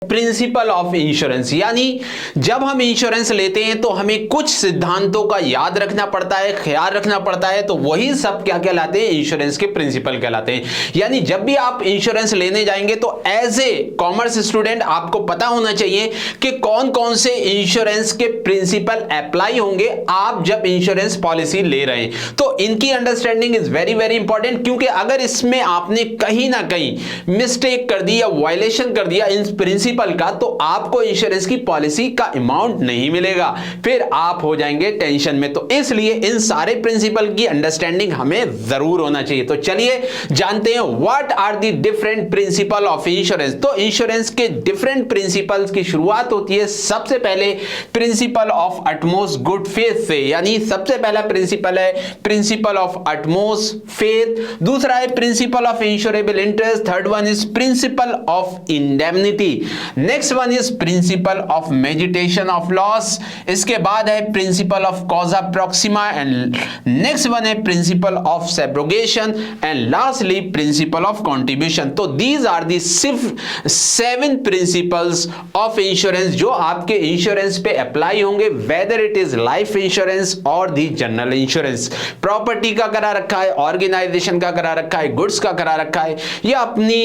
Principal of insurance, यानी जब हम इंश्योरेंस लेते हैं तो हमें कुछ सिद्धांतों का याद रखना पड़ता है, ख्याल रखना पड़ता है, तो वही सब क्या कहलाते हैं, इंश्योरेंस के प्रिंसिपल कहलाते हैं। यानी जब भी आप इंश्योरेंस लेने जाएंगे तो एज ए कॉमर्स स्टूडेंट आपको पता होना चाहिए कि कौन कौन से इंश्योरेंस के प्रिंसिपल अप्लाई होंगे आप जब इंश्योरेंस पॉलिसी ले रहे हैं। तो इनकी understanding is very very important, क्योंकि अगर इसमें आपने कहीं ना कहीं मिस्टेक कर दी या वायलेशन कर दिया इन प्रिंसिपल का, तो आपको इंश्योरेंस की पॉलिसी का अमाउंट नहीं मिलेगा, फिर आप हो जाएंगे टेंशन में। तो इसलिए इन सारे प्रिंसिपल की अंडरस्टैंडिंग हमें जरूर होना चाहिए। तो चलिए जानते हैं what are the different principle of insurance. तो इंश्योरेंस के डिफरेंट प्रिंसिपल्स की शुरुआत होती है सबसे पहले principle of utmost good faith से, यानी सबसे पहला प्रिंसिपल है प्रिंसिपल ऑफ अटमोस्ट फेथ, दूसरा है principle of insurable interest, third one is principle of indemnity, next one is principle of meditation of loss, इसके बाद है principle of causa proxima, and next one है principle of subrogation, and lastly principle of contribution. तो these are the सिर्फ 7 principles of insurance जो आपके insurance पे apply होंगे, weather it is life insurance और दी जनरल इंश्योरेंस। प्रॉपर्टी का करा रखा है, ऑर्गेनाइजेशन का करा रखा है, गुड्स का करा रखा है, या अपनी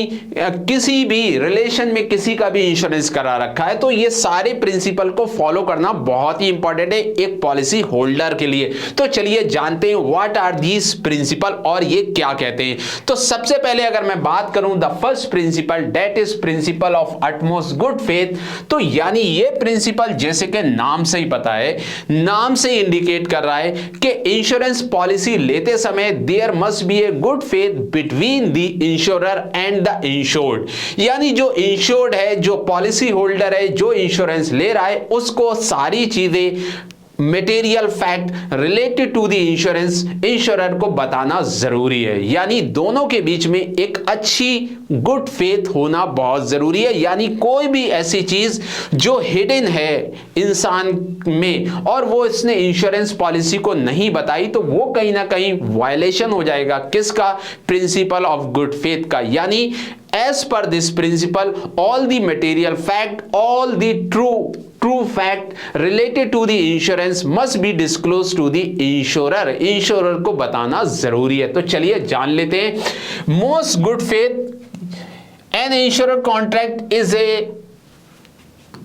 किसी भी रिलेशन में किसी का भी इंश्योरेंस करा रखा है, तो ये सारे प्रिंसिपल को फॉलो करना बहुत ही इंपॉर्टेंट है एक पॉलिसी होल्डर के लिए। तो चलिए जानते हैं व्हाट आर दीज प्रिंसिपल और ये क्या कहते हैं। तो सबसे पहले अगर मैं बात करूं the first principle that is principle of utmost good faith, तो यानी ये प्रिंसिपल जैसे कि नाम से ही पता है, नाम से इंडिकेट कर रहा है कि इंश्योरेंस पॉलिसी लेते समय there must be a good faith between the insurer and the insured, यानी जो इंश्योर्ड है, जो पॉलिसी होल्डर है, जो इंश्योरेंस ले रहा है, उसको सारी चीजें material fact related to the insurance insurer को बताना जरूरी है। यानी दोनों के बीच में एक अच्छी गुड फेथ होना बहुत जरूरी है, यानी कोई भी ऐसी चीज जो हिडन है इंसान में और वो इसने इंश्योरेंस पॉलिसी को नहीं बताई, तो वो कहीं ना कहीं वायलेशन हो जाएगा किसका, प्रिंसिपल ऑफ गुड फेथ का। यानी as per this principle all the material fact, all the true fact related to the insurance must be disclosed to the insurer, insurer को बताना जरूरी है। तो चलिए जान लेते हैं most good faith an insurer contract is a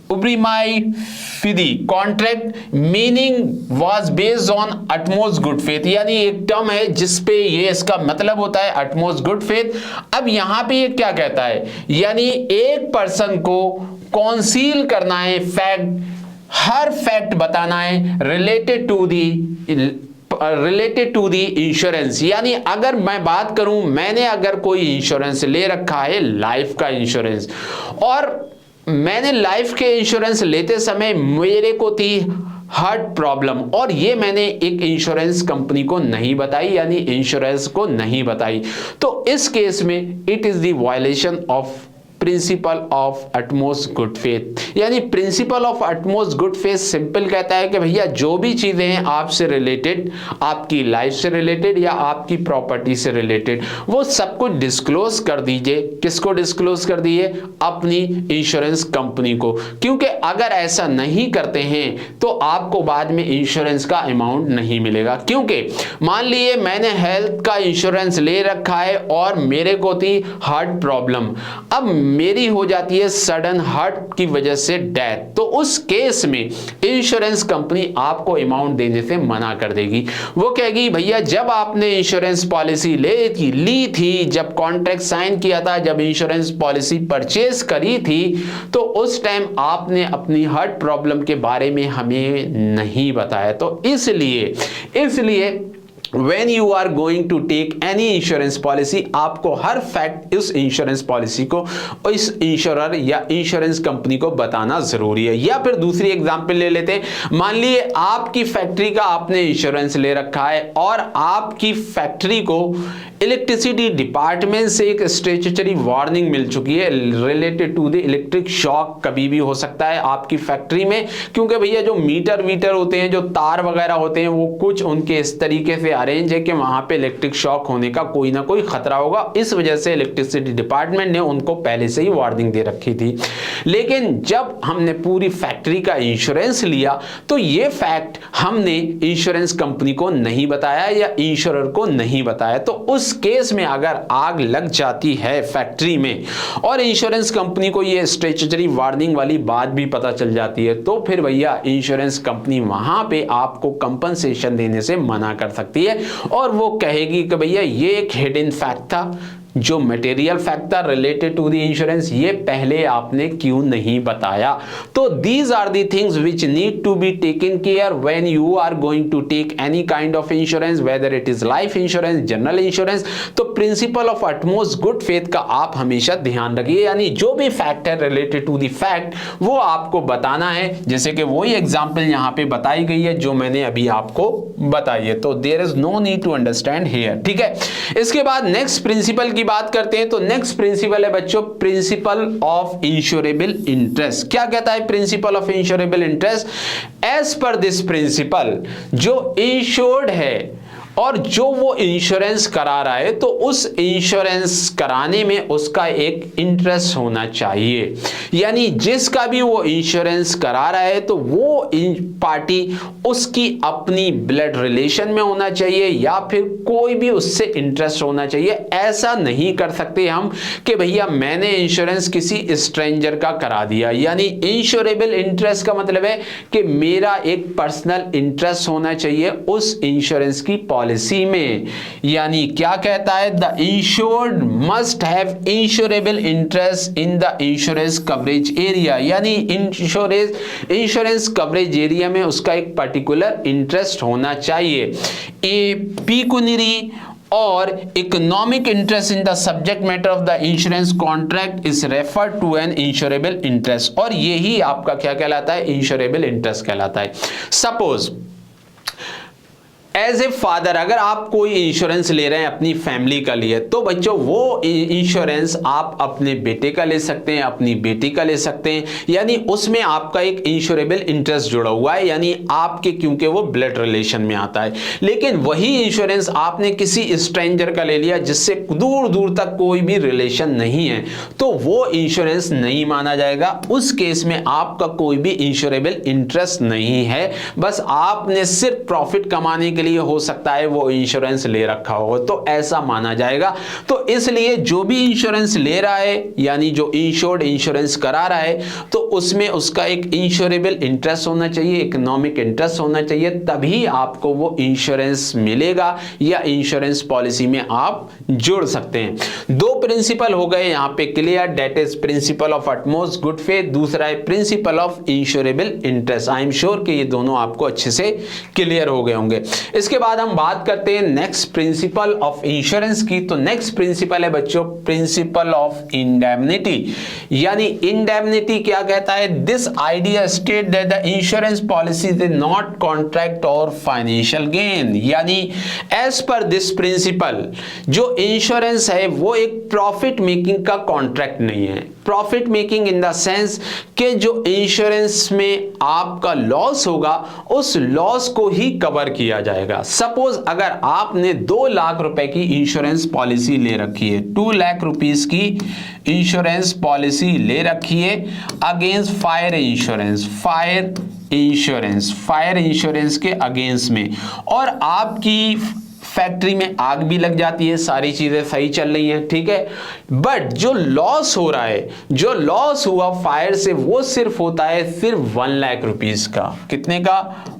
Ubrimi Fidi contract meaning was based on utmost good faith, यानी एक टर्म है जिसपे ये इसका मतलब होता है utmost good faith। अब यहां पे ये क्या कहता है, यानी एक पर्सन को कॉन्सील करना है फैक्ट, हर फैक्ट बताना है रिलेटेड टू दी इंश्योरेंस। यानी अगर मैं बात करूं, मैंने अगर कोई इंश्योरेंस ले रखा है लाइफ का इंश्योरेंस, और मैंने लाइफ के इंश्योरेंस लेते समय मेरे को थी हार्ट प्रॉब्लम, और ये मैंने एक इंश्योरेंस कंपनी को नहीं बताई, यानी इंश्योरेंस को नहीं बताई, तो इस केस में it is the violation of principle of utmost good faith. यानी principle of utmost good faith simple कहता है कि भैया जो भी चीजें हैं आपसे रिलेटेड, आपकी लाइफ से रिलेटेड या आपकी प्रॉपर्टी से रिलेटेड, वो सब कुछ डिस्क्लोज कर दीजिए। किसको डिस्क्लोज कर दीजिए, अपनी इंश्योरेंस कंपनी को, क्योंकि अगर ऐसा नहीं करते हैं तो आपको बाद में इंश्योरेंस का अमाउंट नहीं मिलेगा। क्योंकि मान लीजिए मैंने हेल्थ का इंश्योरेंस ले रखा है और मेरे को थी हार्ट प्रॉब्लम, अब मेरी हो जाती है सडन हार्ट की वजह से डेथ, तो उस केस में इंश्योरेंस कंपनी आपको अमाउंट देने से मना कर देगी। वो कहेगी भैया जब आपने इंश्योरेंस पॉलिसी ली थी, जब कॉन्ट्रैक्ट साइन किया था, जब इंश्योरेंस पॉलिसी परचेज करी थी, तो उस टाइम आपने अपनी हार्ट प्रॉब्लम के बारे में हमें नहीं बताया। तो इसलिए when you are going to take any insurance policy, आपको हर फैक्ट इस इंश्योरेंस पॉलिसी को इस इंश्योरर या इंश्योरेंस कंपनी को बताना जरूरी है। या फिर दूसरी एग्जांपल ले लेते हैं, मान लीजिए आपकी फैक्ट्री का आपने इंश्योरेंस ले रखा है और आपकी फैक्ट्री को इलेक्ट्रिसिटी डिपार्टमेंट से एक स्टैट्यूटरी वार्निंग मिल चुकी है related to the electric shock. कभी भी हो सकता है आपकी फैक्ट्री में, क्योंकि भैया जो मीटर होते हैं, जो तार वगैरह होते हैं, वो कुछ उनके इस तरीके से अरेंज है कि वहां पे इलेक्ट्रिक शॉक होने का कोई ना कोई खतरा होगा। इस वजह से इलेक्ट्रिसिटी डिपार्टमेंट ने उनको पहले से ही वार्निंग दे रखी थी। लेकिन जब हमने पूरी फैक्ट्री का इंश्योरेंस लिया तो ये फैक्ट हमने इंश्योरेंस कंपनी को नहीं बताया या इंश्योरर को नहीं बताया। तो उस केस में अगर आग लग जाती है फैक्ट्री में और इंश्योरेंस कंपनी को ये स्टैट्यूटरी वार्निंग वाली बात भी पता चल जाती है, तो फिर भैया इंश्योरेंस कंपनी वहां पे आपको कंपनसेशन देने से मना कर सकती है और वो कहेगी कि भैया ये एक हिडन फैक्ट था, जो material factor related to the insurance, ये पहले आपने क्यों नहीं बताया। तो these are the things which need to be taken care when you are going to take any kind of insurance, whether it is life insurance, general insurance. तो principle of utmost good faith का आप हमेशा ध्यान रखिए, यानी जो भी fact है रिलेटेड टू द फैक्ट वो आपको बताना है, जैसे कि वही एग्जांपल यहां पे बताई गई है जो मैंने अभी आपको बताई है। तो there is no need to understand here, ठीक है। इसके बाद नेक्स्ट प्रिंसिपल की बात करते हैं। तो नेक्स्ट प्रिंसिपल है बच्चों प्रिंसिपल ऑफ इंश्योरेबल इंटरेस्ट। क्या कहता है principle of insurable interest? As per this principle जो इंश्योर्ड है और जो वो इंश्योरेंस करा रहा है, तो उस इंश्योरेंस कराने में उसका एक इंटरेस्ट होना चाहिए। यानी जिसका भी वो इंश्योरेंस करा रहा है तो वो पार्टी उसकी अपनी ब्लड रिलेशन में होना चाहिए या फिर कोई भी उससे इंटरेस्ट होना चाहिए। ऐसा नहीं कर सकते हम कि भैया मैंने इंश्योरेंस किसी स्ट्रेंजर का करा दिया। यानी इंश्योरेबल इंटरेस्ट का मतलब है कि मेरा एक पर्सनल इंटरेस्ट होना चाहिए उस इंश्योरेंस की पॉलिसी में। यानी क्या कहता है? The insured must have insurable interest in the insurance coverage area. यानी इंश्योरेंस कवरेज एरिया में उसका एक पर्टिकुलर इंटरेस्ट होना चाहिए। ए पिक्यूनियरी और economic interest in the subject matter of the insurance contract is referred to an insurable interest. और यही आपका क्या कहलाता है? इंश्योरेबल इंटरेस्ट कहलाता है। सपोज एज ए फादर अगर आप कोई इंश्योरेंस ले रहे हैं अपनी फैमिली का लिए, तो बच्चों वो इंश्योरेंस आप अपने बेटे का ले सकते हैं, अपनी बेटी का ले सकते हैं। यानी उसमें आपका एक इंश्योरेबल इंटरेस्ट जुड़ा हुआ है, यानी आपके, क्योंकि वो ब्लड रिलेशन में आता है। लेकिन वही इंश्योरेंस आपने किसी स्ट्रेंजर का ले लिया जिससे दूर दूर तक कोई भी रिलेशन नहीं है, तो वो इंश्योरेंस नहीं माना जाएगा। उस केस में आपका कोई भी इंश्योरेबल इंटरेस्ट नहीं है, बस आपने सिर्फ प्रॉफिट कमाने के लिए हो सकता है वो इंश्योरेंस ले रखा हो, तो ऐसा माना जाएगा। तो इसलिए जो भी इंश्योरेंस ले रहा है, यानी जो इंश्योर्ड इंश्योरेंस करा रहा है, तो उसमें उसका एक इंश्योरेबल इंटरेस्ट होना चाहिए, इकोनॉमिक इंटरेस्ट होना चाहिए, तभी आपको वो इंश्योरेंस मिलेगा या इंश्योरेंस पॉलिसी में आप जुड़ सकते हैं। दो प्रिंसिपल हो गए यहां पे clear, that is principle of utmost good faith, दूसरा है principle of insurable interest. I am sure कि ये दोनों आपको अच्छे से क्लियर हो गए होंगे। इसके बाद हम बात करते हैं नेक्स्ट प्रिंसिपल ऑफ इंश्योरेंस की। तो नेक्स्ट प्रिंसिपल है बच्चों प्रिंसिपल ऑफ इंडेमनिटी। यानी इंडेमनिटी क्या कहता है? This idea state that the insurance policy is not contract और फाइनेंशियल गेन। यानी एज पर दिस प्रिंसिपल जो इंश्योरेंस है वो एक प्रॉफिट मेकिंग का कॉन्ट्रैक्ट नहीं है। Profit making in the sense कि जो इंश्योरेंस में आपका लॉस होगा उस लॉस को ही कवर किया जाएगा। सपोज अगर आपने 2 लाख रुपए की इंश्योरेंस पॉलिसी ले रखी है, 2 लाख रुपीस की इंश्योरेंस पॉलिसी ले रखी है अगेंस्ट फायर इंश्योरेंस के अगेंस्ट में, और आपकी फैक्ट्री में आग भी लग जाती है, सारी चीजें सही चल रही हैं, ठीक है, बट जो लॉस हो रहा है, जो लॉस हुआ फायर से, वो सिर्फ होता है सिर्फ 1 लाख रुपीस का। कितने का?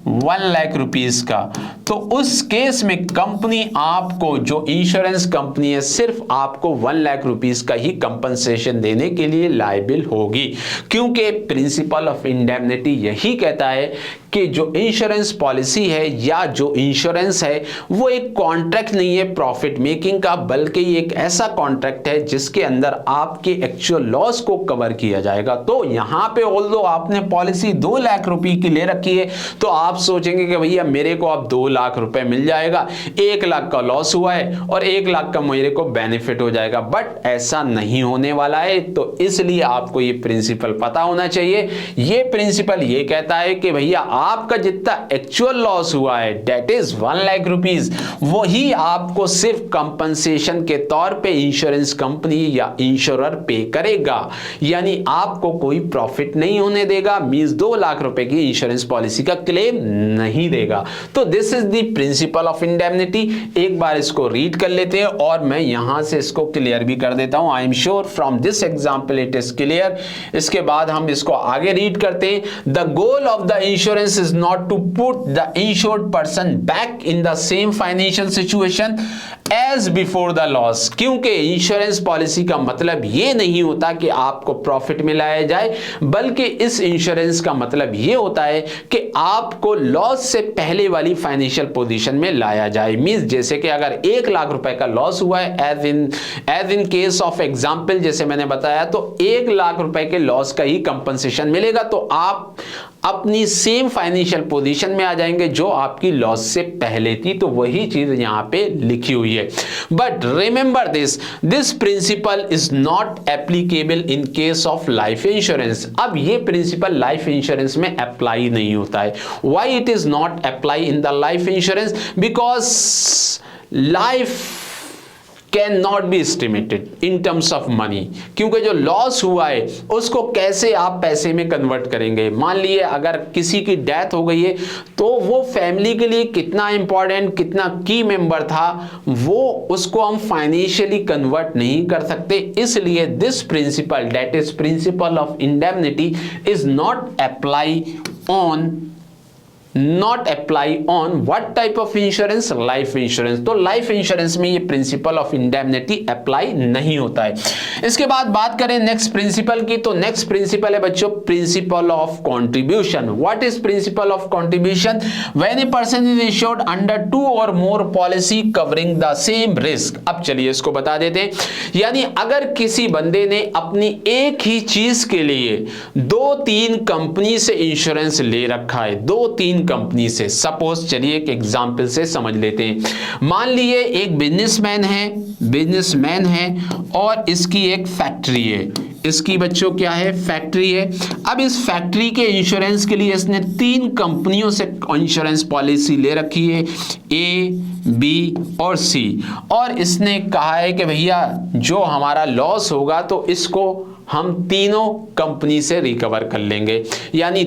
1 लाख रुपीस का। तो उस केस में कंपनी आपको, जो इंश्योरेंस कंपनी है, सिर्फ आपको 1 लाख रुपीस का ही कंपनसेशन देने के लिए लायबिल होगी, क्योंकि प्रिंसिपल ऑफ इंडेमनिटी यही कहता है कि जो इंश्योरेंस पॉलिसी है या जो इंश्योरेंस है वो एक कॉन्ट्रैक्ट नहीं है प्रॉफिट मेकिंग का, बल्कि ये एक ऐसा कॉन्ट्रैक्ट है जिसके अंदर आपके एक्चुअल लॉस को कवर किया जाएगा। तो यहां पे ऑल्दो आपने पॉलिसी 2 लाख रुपए की ले रखी है, तो आप सोचेंगे कि भैया मेरे को अब 2 लाख रुपए मिल जाएगा, 1 लाख का लॉस हुआ है और 1 लाख का मेरे को बेनिफिट हो जाएगा, बट ऐसा नहीं होने वाला है। तो इसलिए आपको ये प्रिंसिपल पता होना चाहिए। ये प्रिंसिपल ये कहता है कि भैया आपका जितना एक्चुअल लॉस हुआ है दैट इज 1 लाख रुपीस, वही आपको सिर्फ कंपनसेशन के तौर पे इंश्योरेंस कंपनी या इंश्योरर पे करेगा, यानी आपको कोई प्रॉफिट नहीं होने देगा, मींस 2 लाख रुपए की इंश्योरेंस पॉलिसी का क्लेम नहीं देगा। तो this is the principle of indemnity. एक बार इसको रीड कर लेते हैं और मैं यहां से इसको क्लियर भी कर देता हूं। I am sure from this example it is clear. इसके बाद हम इसको आगे रीड करते हैं। The goal of the insurance is not to put the insured person back in the same financial situation as before the loss, क्योंकि insurance policy का मतलब यह नहीं होता कि आपको प्रॉफिट में लाया जाए, बल्कि इस इंश्योरेंस का मतलब यह होता है कि आपको लॉस से पहले वाली फाइनेंशियल पोजीशन में लाया जाए। मींस जैसे कि अगर 1 लाख रुपए का लॉस हुआ है as in case of example, जैसे मैंने बताया, तो 1 लाख रुपए के लॉस का ही कंपनसेशन मिलेगा, तो आप अपनी सेम फाइनेंशियल पोजीशन में आ जाएंगे जो आपकी लॉस से पहले थी। तो वही चीज यहां पे लिखी हुई है। But remember this principle is not applicable in case of life insurance. अब ये प्रिंसिपल लाइफ इंश्योरेंस में अप्लाई नहीं होता है। Why it is not apply in the life insurance? Because life can not be estimated in terms of money, क्योंकि जो loss हुआ है उसको कैसे आप पैसे में कन्वर्ट करेंगे। मान लिए अगर किसी की डेथ हो गई है तो वो फैमिली के लिए कितना इंपॉर्टेंट, कितना की मेंबर था, वो उसको हम फाइनेंशियली कन्वर्ट नहीं कर सकते। इसलिए this principle that is principle of indemnity is not apply on what type of insurance? Life insurance. तो लाइफ इंश्योरेंस में ये प्रिंसिपल ऑफ इंडेमनिटी अप्लाई नहीं होता है। इसके बाद बात करें नेक्स्ट प्रिंसिपल की, तो नेक्स्ट प्रिंसिपल है बच्चों principle of contribution. What is principle of contribution? When a person is insured under 2 और more policy covering the same risk. अब चलिए इसको बता देते हैं। यानी अगर किसी बंदे ने अपनी एक ही चीज के लिए 2-3 कंपनी से इंश्योरेंस ले रखा है, 2-3 कंपनी से, सपोज चलिए एक एग्जांपल से समझ लेते हैं। मान लिए एक बिजनेसमैन है और इसकी एक फैक्ट्री है। इसकी बच्चों क्या है? फैक्ट्री है। अब इस फैक्ट्री के इंश्योरेंस के लिए इसने 3 कंपनियों से इंश्योरेंस पॉलिसी ले रखी है, ए, बी और सी, और इसने कहा है कि भैया जो हमारा लॉस होगा तो इसको हम तीनों कंपनी से रिकवर कर लेंगे। यानी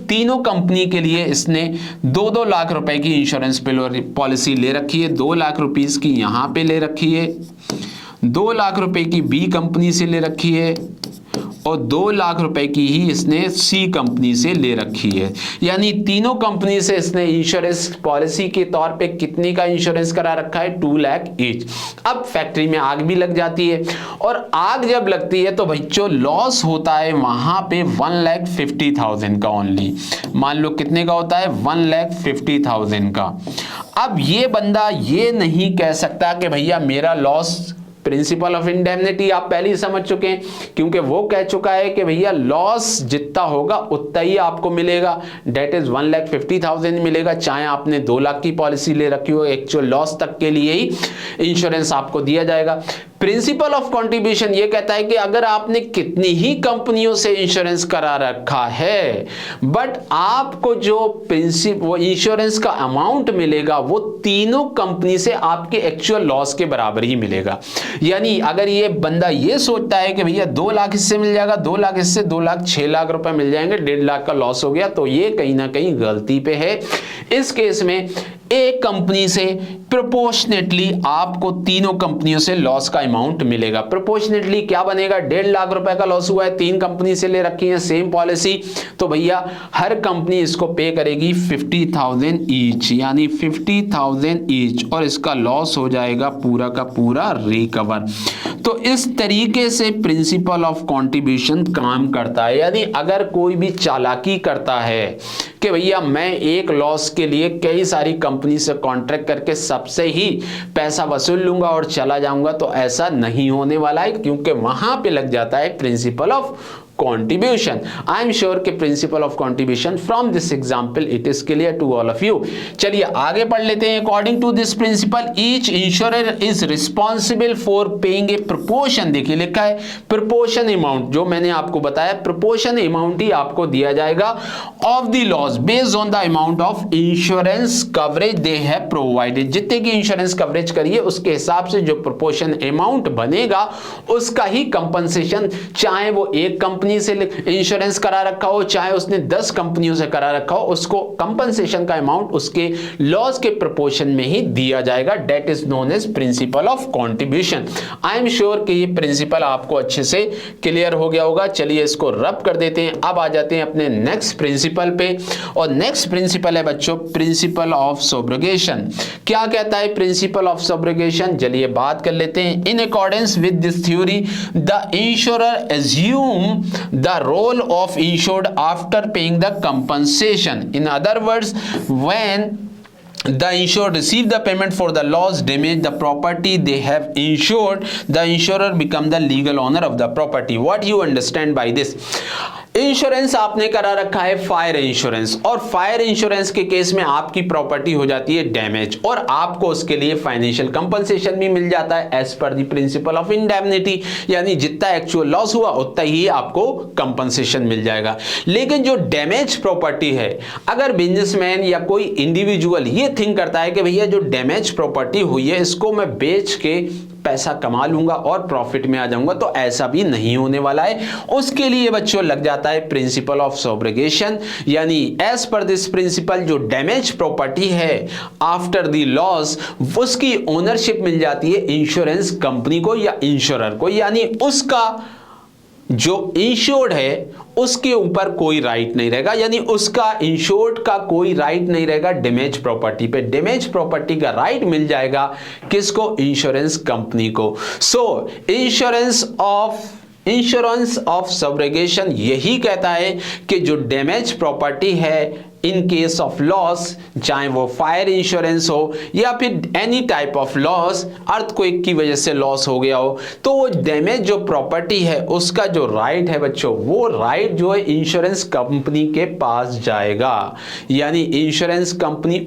तीनों कंपनी के लिए इसने 2-2 लाख रुपए की इंश्योरेंस पॉलिसी ले रखी है। 2 लाख रुपीस की यहां पे ले रखी है, 2 लाख रुपए की बी कंपनी से ले रखी है और 2 लाख रुपए की ही इसने सी कंपनी से ले रखी है। यानी तीनों कंपनी से इसने इंश्योरेंस पॉलिसी के तौर पे कितने का इंश्योरेंस करा रखा है? 2 लाख ईच। अब फैक्ट्री में आग भी लग जाती है और आग जब लगती है तो बच्चों लॉस होता है वहां पे 1,50,000 का ओनली। मान लो कितने का होता है? 1,50,000 का। अब ये बंदा ये नहीं कह सकता कि भैया मेरा लॉस, प्रिंसिपल ऑफ इंडेमनिटी आप पहले ही समझ चुके हैं, क्योंकि वो कह चुका है कि भैया लॉस जितना होगा उतना ही आपको मिलेगा, डेट इज 1,50,000 मिलेगा, चाहे आपने 2 लाख की पॉलिसी ले रखी हो, एक्चुअल लॉस तक के लिए ही इंश्योरेंस आपको दिया जाएगा। प्रिंसिपल ऑफ कंट्रीब्यूशन ये कहता है कि अगर आपने कितनी ही कंपनियों से इंश्योरेंस करा रखा है, बट आपको जो वो इंश्योरेंस का अमाउंट मिलेगा वो तीनों कंपनी से आपके एक्चुअल लॉस के बराबर ही मिलेगा। यानी अगर ये बंदा ये सोचता है कि भैया 2 लाख इससे मिल जाएगा, 2 लाख इससे, 2 लाख 6 लाख रुपए मिल जाएंगे, 1.5 लाख का लॉस हो गया, तो ये कहीं ना कहीं गलती पे है। इस केस में एक कंपनी से प्रोपोर्शनेटली आपको तीनों कंपनियों से लॉस का अमाउंट मिलेगा। प्रोपोर्शनेटली क्या बनेगा? 1.5 लाख रुपए का लॉस हुआ है, 3 कंपनी से ले रखी है सेम पॉलिसी, तो भैया हर कंपनी इसको पे करेगी 50,000 ईच, यानी 50,000 ईच, और इसका लॉस हो जाएगा पूरा का पूरा रिकवर। तो इस तरीके से प्रिंसिपल ऑफ कंट्रीब्यूशन काम करता है। यानी अगर कोई भी चालाकी करता है कि भैया मैं एक लॉस के लिए कई सारी कंपनी से कॉन्ट्रैक्ट करके सबसे ही पैसा वसूल लूंगा और चला जाऊंगा, तो ऐसा नहीं होने वाला है, क्योंकि वहां पे लग जाता है principle of contribution. I am sure कि principle of contribution from this example it is clear to all of you. चलिए आगे पढ़ लेते हैं. According to this principle, each insurer is responsible for paying a proportion. देखिए लिखा है proportion amount, जो मैंने आपको बताया proportion amount ही आपको दिया जाएगा of the loss based on the amount of insurance coverage they have provided. जितने की इंश्योरेंस कवरेज करिए उसके हिसाब से जो proportion amount बनेगा उसका ही कंपनसेशन, चाहे वो एक कंपनी से इंश्योरेंस करा रखा हो चाहे उसने 10 कंपनियों से करा रखा हो, उसको कंपनसेशन का अमाउंट उसके लॉस के प्रोपोर्शन में ही दिया जाएगा. That is known as principle of contribution. I am sure कि ये प्रिंसिपल आपको अच्छे से क्लियर हो गया होगा. चलिए इसको रब कर देते हैं. अब आ जाते हैं अपने नेक्स्ट प्रिंसिपल पे, और नेक्स्ट प्रिंसिपल है बच्चों प्रिंसिपल ऑफ सब्रोगेशन. क्या कहता है प्रिंसिपल ऑफ सब्रोगेशन? चलिए बात कर लेते हैं. In accordance with this theory the insurer assume the role of insured after paying the compensation. In other words, when the insured receive the payment for the loss, damage, the property they have insured, the insurer become the legal owner of the property. What you understand by this? Insurance आपने करा रखा है fire insurance, और fire insurance के case में आपकी property हो जाती है डैमेज, और आपको उसके लिए फाइनेंशियल कंपनसेशन भी मिल जाता है as per the principle of indemnity, यानी जितना एक्चुअल लॉस हुआ उतना ही आपको कंपनसेशन मिल जाएगा. लेकिन जो डैमेज प्रॉपर्टी है, अगर बिजनेसमैन या कोई इंडिविजुअल ये थिंक करता है कि भैया जो डैमेज प्रॉपर्टी हुई है इसको मैं बेच के पैसा कमा लूंगा और प्रॉफिट में आ जाऊंगा, तो ऐसा भी नहीं होने वाला है. उसके लिए बच्चों लग जाता है प्रिंसिपल ऑफ सब्रोगेशन, यानी एज पर दिस प्रिंसिपल जो डैमेज प्रॉपर्टी है आफ्टर द लॉस उसकी ओनरशिप मिल जाती है इंश्योरेंस कंपनी को या इंश्योरर को, यानी उसका जो इंश्योर्ड है उसके ऊपर कोई राइट नहीं रहेगा, यानी उसका इंश्योर्ड का कोई राइट नहीं रहेगा डैमेज प्रॉपर्टी पे. डैमेज प्रॉपर्टी का राइट मिल जाएगा किसको? इंश्योरेंस कंपनी को. सो इंश्योरेंस ऑफ सब्रोगेशन यही कहता है कि जो डैमेज प्रॉपर्टी है इन केस ऑफ लॉस, चाहे वो फायर इंश्योरेंस हो या फिर any type of loss, earthquake की वजह से लॉस हो गया हो, तो वो डैमेज जो प्रॉपर्टी है उसका जो राइट है बच्चों, वो राइट जो है इंश्योरेंस कंपनी के पास जाएगा. यानी इंश्योरेंस कंपनी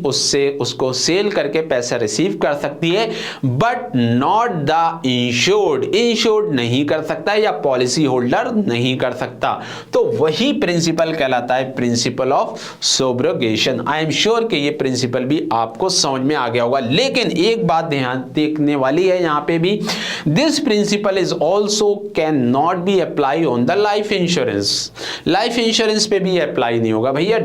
उसको सेल करके पैसा रिसीव कर सकती है, but not the insured. Insured नहीं कर सकता या पॉलिसी होल्डर नहीं कर सकता. तो वही प्रिंसिपल कहलाता है principle of subrogation. I am sure कि ये प्रिंसिपल भी आपको समझ में आ गया होगा. लेकिन एक बात ध्यान देखने वाली है यहां पे भी, this principle is also can not be apply on the life insurance. Life insurance पे भी अप्लाई नहीं होगा. भैया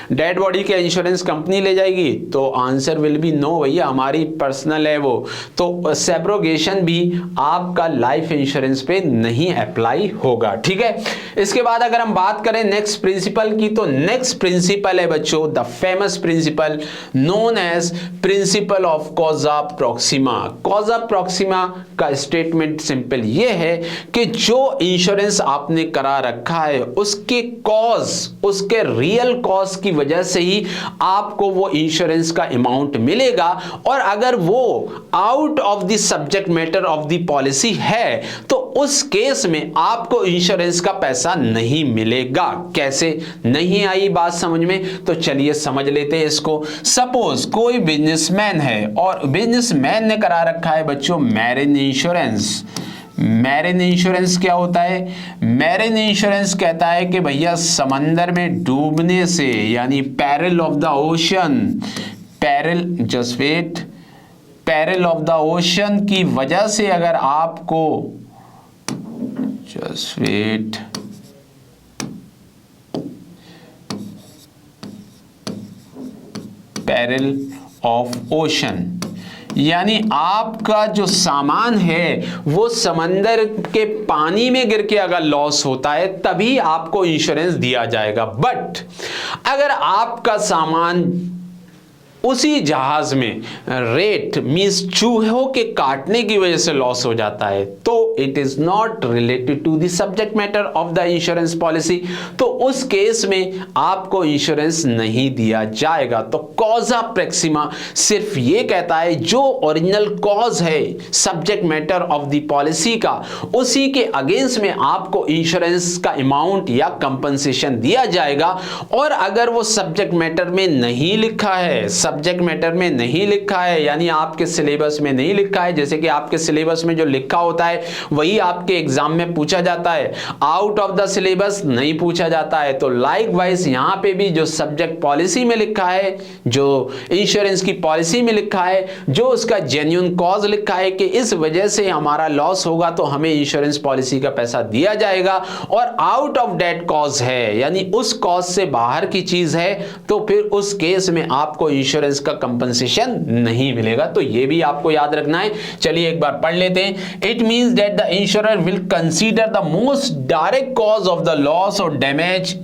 डेड बॉडी के इंश्योरेंस कंपनी ले जाएगी, तो आंसर विल बी नो. भैया हमारी पर्सनल है वो, तो सब्रोगेशन भी आपका लाइफ इंश्योरेंस पे नहीं अप्लाई होगा. ठीक है. इसके बाद अगर हम बात करें नेक्स्ट प्रिंसिपल की, तो नेक्स्ट प्रिंसिपल है बच्चों the famous principle known as principle of causa proxima. Causa proxima का स्टेटमेंट सिंपल ये है कि जो इंश्योरेंस आपने करा रखा है उसके उसके रियल कॉज की वजह से ही आपको वो इंश्योरेंस का अमाउंट मिलेगा, और अगर वो out of the subject matter of the policy है तो उस केस में आपको इंश्योरेंस का पैसा नहीं मिलेगा. कैसे? नहीं आई बात समझ में? तो चलिए समझ लेते हैं इसको. सपोज कोई बिजनेसमैन है और बिजनेसमैन ने करा रखा है बच्चों मैरिन इंश्योरेंस. मैरिन इंश्योरेंस क्या होता है? मैरिन इंश्योरेंस कहता है कि भैया समंदर में डूबने से, यानी parallel of the ocean, parallel of the ocean की वजह से अगर आपको पैरल ऑफ ओशन, यानी आपका जो सामान है वो समंदर के पानी में गिर के अगर लॉस होता है तभी आपको इंश्योरेंस दिया जाएगा. बट अगर आपका सामान उसी जहाज में रेट मींस चूहों के काटने की वजह से लॉस हो जाता है तो it is not related to the subject matter of the insurance policy, तो उस केस में आपको इंश्योरेंस नहीं दिया जाएगा। तो कॉजा प्रेक्सिमा सिर्फ ये कहता है जो ओरिजिनल कॉज है subject matter of the policy का, उसी के अगेंस्ट में आपको इंश्योरेंस का अमाउंट या कंपनसेशन दिया जाएगा। और अगर वो सब्जेक्ट मैटर में नहीं लिखा है, सब्जेक्ट मैटर में नहीं लिखा है यानी आपके सिलेबस में नहीं लिखा है, जैसे कि आपके सिलेबस में जो लिखा होता है वही आपके एग्जाम में पूछा जाता है, आउट ऑफ द सिलेबस नहीं पूछा जाता है। तो लाइकवाइज यहां पे भी जो सब्जेक्ट पॉलिसी में लिखा है, जो इंश्योरेंस की पॉलिसी में लिखा है, जो उसका जेन्युइन कॉज लिखा है कि इस वजह से हमारा लॉस होगा तो हमें इंश्योरेंस पॉलिसी का पैसा दिया जाएगा, और आउट ऑफ दैट कॉज है यानी उस कॉज से बाहर की चीज है, तो फिर उस केस में आपको इंश्योरेंस का कंपनसेशन नहीं मिलेगा। तो ये भी आपको याद रखना है। चलिए एक बार पढ़ लेते हैं। It means that the insurer will consider the most direct cause of the loss और damage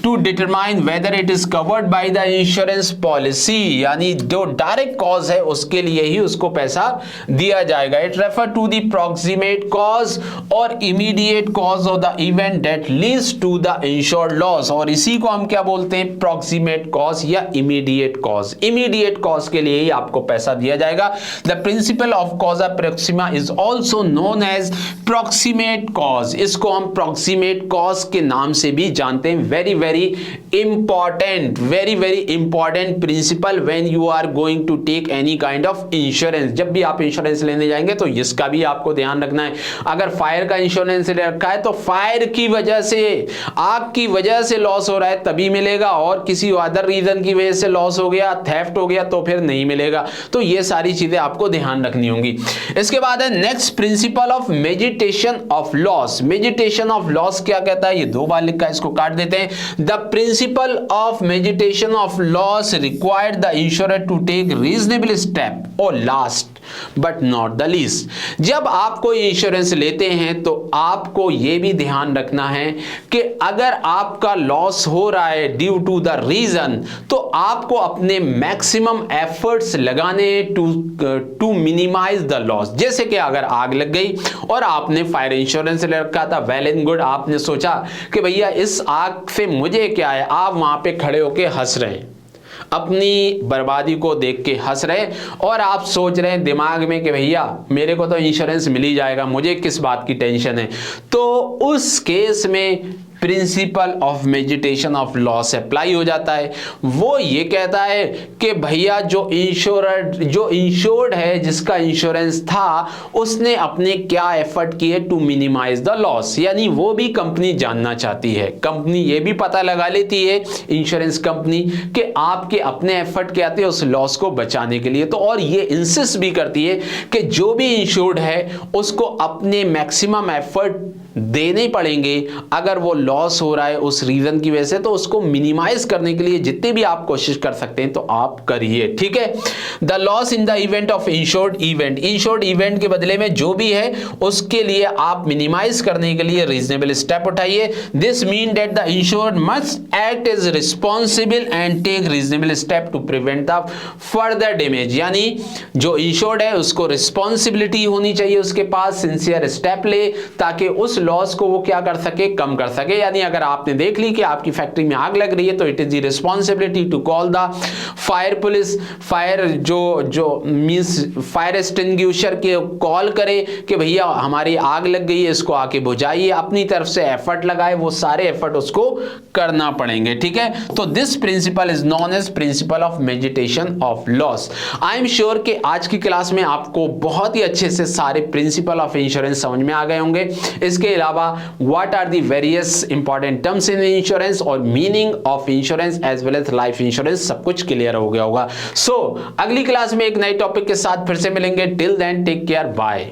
to determine whether it is covered by the insurance policy, यानी जो डायरेक्ट कॉज है उसके लिए ही उसको पैसा दिया जाएगा। It refer to the proximate cause और immediate cause of the event that leads to the insured loss, और इसी को हम क्या बोलते हैं, प्रॉक्सिमेट कॉज या इमीडिएट कॉज। इमीडिएट कॉज के लिए ही आपको पैसा दिया जाएगा। The principle of causa proxima is also known as proximate cause, इसको हम प्रॉक्सिमेट कॉज के नाम से भी जानते हैं। Very important, very important principle when you are going to take any kind of insurance। जब भी आप इंश्योरेंस लेने जाएंगे तो इसका भी आपको ध्यान रखना है। अगर फायर का इंश्योरेंस ले रखा है तो फायर की वजह से, आग की वजह से लॉस हो रहा है तभी मिलेगा, और किसी अदर रीजन की वजह से लॉस हो गया, थेफ्ट हो गया तो फिर नहीं मिलेगा। तो ये सारी चीजें आपको ध्यान रखनी होंगी। इसके बाद है next principle of meditation of loss. Meditation of loss क्या कहता है, ये दो बार लिखा है, इसको काट देते हैं। The principle of mitigation of loss required the insurer to take reasonable step, or last but not the least। जब आप कोई इंश्योरेंस लेते हैं तो आपको यह भी ध्यान रखना है कि अगर आपका लॉस हो रहा है ड्यू टू द रीजन, तो आपको अपने मैक्सिमम एफर्ट्स लगाने टू मिनिमाइज द लॉस। जैसे कि अगर आग लग गई और आपने फायर इंश्योरेंस ले रखा था, वेल एंड गुड, आपने सोचा कि भैया इस आग से मुझे क्या है, आप वहां पे खड़े होके हंस रहे हैं, अपनी बर्बादी को देख के हंस रहे, और आप सोच रहे हैं दिमाग में कि भैया मेरे को तो इंश्योरेंस मिल ही जाएगा, मुझे किस बात की टेंशन है। तो उस केस में principal of meditation of loss apply हो जाता है। वो ये कहता है कि भैया जो इंश्योर्ड है, जिसका इंश्योरेंस था, उसने अपने क्या एफर्ट किए टू मिनिमाइज द लॉस, यानी वो भी कंपनी जानना चाहती है, कंपनी ये भी पता लगा लेती है इंश्योरेंस कंपनी कि आपके अपने एफर्ट क्या थे उस लॉस को बचाने के लिए। तो और ये इंसिस्ट भी करती है कि जो भी इंश्योर्ड है उसको अपने मैक्सिमम एफर्ट देने पड़ेंगे। अगर वो लॉस हो रहा है उस रीजन की वजह से, तो उसको मिनिमाइज करने के लिए जितने भी आप कोशिश कर सकते हैं तो आप करिए, ठीक है। The loss in the event of insured event, insured event के बदले में जो भी है उसके लिए आप मिनिमाइज करने के लिए रीजनेबल स्टेप उठाइए। This mean that the insured must act as responsible and take reasonable step to prevent the further damage, यानी जो इंश्योर्ड है उसको रिस्पॉन्सिबिलिटी होनी चाहिए, उसके पास सिंसियर स्टेप ले ताकि उस लॉस को वो क्या कर सके, कम कर सके। यानी अगर आपने देख ली कि आपकी फैक्ट्री में आग लग रही है तो it is the responsibility to call the fire police, fire जो मींस फायर एक्सटिंग्विशर के कॉल करे कि भैया हमारी आग लग गई है, इसको आके बुझाइए, अपनी तरफ से एफर्ट लगाए, वो सारे एफर्ट उसको करना पड़ेंगे, ठीक है। तो this principle is known as principle of meditation of loss. I am sure कि आज की क्लास में आपको बहुत ही अच्छे से सारे प्रिंसिपल ऑफ इंश्योरेंस समझ में आ गए होंगे। इसके अलावा what are the various important terms in insurance और meaning of insurance as well as life insurance सब कुछ क्लियर हो गया होगा। सो अगली क्लास में एक नए टॉपिक के साथ फिर से मिलेंगे। Till then take care, bye.